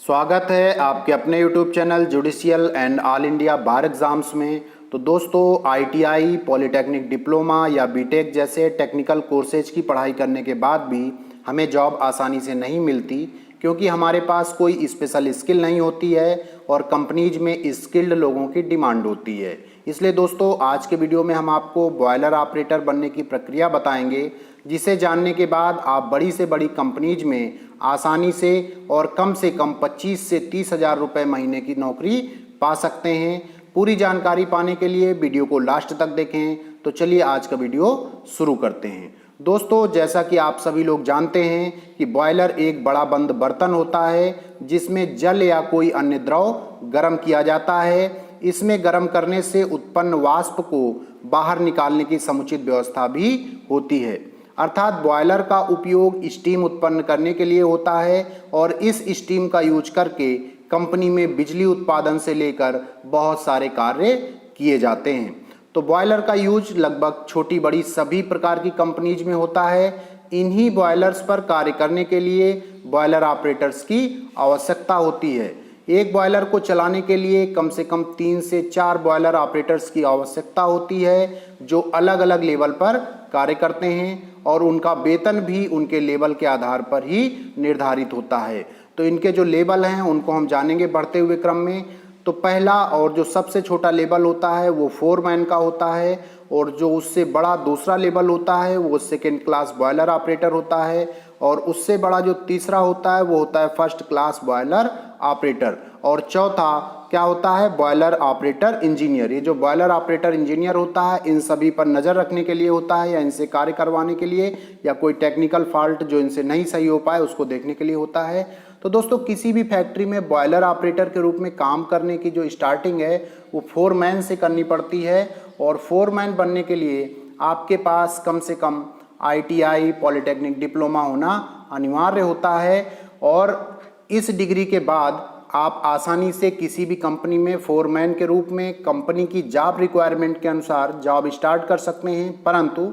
स्वागत है आपके अपने YouTube channel judicial and all India bar exams में। तो दोस्तों ITI, पॉलीटेक्निक डिप्लोमा या बीटेक जैसे टेक्निकल कोर्सेज की पढ़ाई करने के बाद भी हमें जॉब आसानी से नहीं मिलती, क्योंकि हमारे पास कोई स्पेशल स्किल नहीं होती है और कंपनीज में स्किल्ड लोगों की डिमांड होती है। इसलिए दोस्तों आज के वीडियो में हम आपको बॉयलर ऑपरेटर बनने की प्रक्रिया बताएंगे, जिसे जानने के बाद आप बड़ी से बड़ी कंपनीज में आसानी से और कम से कम 25 से 30 हज़ार रुपये महीने की नौकरी पा सकते हैं। पूरी जानकारी पाने के लिए वीडियो को लास्ट तक देखें। तो चलिए आज का वीडियो शुरू करते हैं। दोस्तों जैसा कि आप सभी लोग जानते हैं कि बॉयलर एक बड़ा बंद बर्तन होता है जिसमें जल या कोई अन्य द्रव गर्म किया जाता है। इसमें गर्म करने से उत्पन्न वाष्प को बाहर निकालने की समुचित व्यवस्था भी होती है, अर्थात बॉयलर का उपयोग स्टीम उत्पन्न करने के लिए होता है और इस स्टीम का यूज करके कंपनी में बिजली उत्पादन से लेकर बहुत सारे कार्य किए जाते हैं। तो बॉयलर का यूज लगभग छोटी बड़ी सभी प्रकार की कंपनीज में होता है। इन्हीं बॉयलर्स पर कार्य करने के लिए बॉयलर ऑपरेटर्स की आवश्यकता होती है। एक बॉयलर को चलाने के लिए कम से कम 3 से 4 बॉयलर ऑपरेटर्स की आवश्यकता होती है, जो अलग अलग लेवल पर कार्य करते हैं और उनका वेतन भी उनके लेवल के आधार पर ही निर्धारित होता है। तो इनके जो लेवल हैं उनको हम जानेंगे बढ़ते हुए क्रम में। तो पहला और जो सबसे छोटा लेवल होता है वो फोरमैन का होता है, और जो उससे बड़ा दूसरा लेवल होता है वो सेकेंड क्लास बॉयलर ऑपरेटर होता है, और उससे बड़ा जो तीसरा होता है वो होता है फर्स्ट क्लास बॉयलर ऑपरेटर, और चौथा क्या होता है बॉयलर ऑपरेटर इंजीनियर। ये जो बॉयलर ऑपरेटर इंजीनियर होता है इन सभी पर नज़र रखने के लिए होता है, या इनसे कार्य करवाने के लिए, या कोई टेक्निकल फॉल्ट जो इनसे नहीं सही हो पाए उसको देखने के लिए होता है। तो दोस्तों किसी भी फैक्ट्री में बॉयलर ऑपरेटर के रूप में काम करने की जो स्टार्टिंग है वो फोरमैन से करनी पड़ती है, और फोरमैन बनने के लिए आपके पास कम से कम ITI, पॉलीटेक्निक डिप्लोमा होना अनिवार्य होता है, और इस डिग्री के बाद आप आसानी से किसी भी कंपनी में फोरमैन के रूप में कंपनी की जॉब रिक्वायरमेंट के अनुसार जॉब स्टार्ट कर सकते हैं। परंतु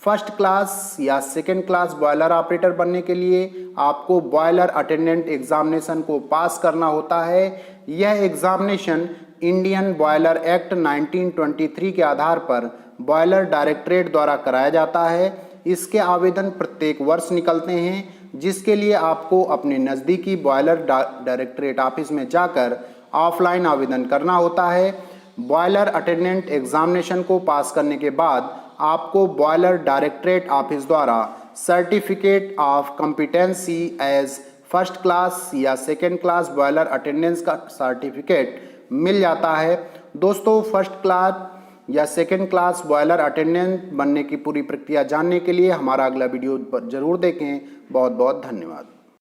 फर्स्ट क्लास या सेकेंड क्लास बॉयलर ऑपरेटर बनने के लिए आपको बॉयलर अटेंडेंट एग्जामिनेशन को पास करना होता है। यह एग्जामिनेशन इंडियन बॉयलर एक्ट 1923 के आधार पर बॉयलर डायरेक्टरेट द्वारा कराया जाता है। इसके आवेदन प्रत्येक वर्ष निकलते हैं, जिसके लिए आपको अपने नज़दीकी बॉयलर डायरेक्टरेट ऑफिस में जाकर ऑफलाइन आवेदन करना होता है। बॉयलर अटेंडेंट एग्जामिनेशन को पास करने के बाद आपको बॉयलर डायरेक्टरेट ऑफिस द्वारा certificate of competency as first class या सेकेंड क्लास बॉयलर अटेंडेंस का सर्टिफिकेट मिल जाता है। दोस्तों फर्स्ट क्लास या सेकेंड क्लास बॉयलर अटेंडेंट बनने की पूरी प्रक्रिया जानने के लिए हमारा अगला वीडियो जरूर देखें। बहुत बहुत धन्यवाद।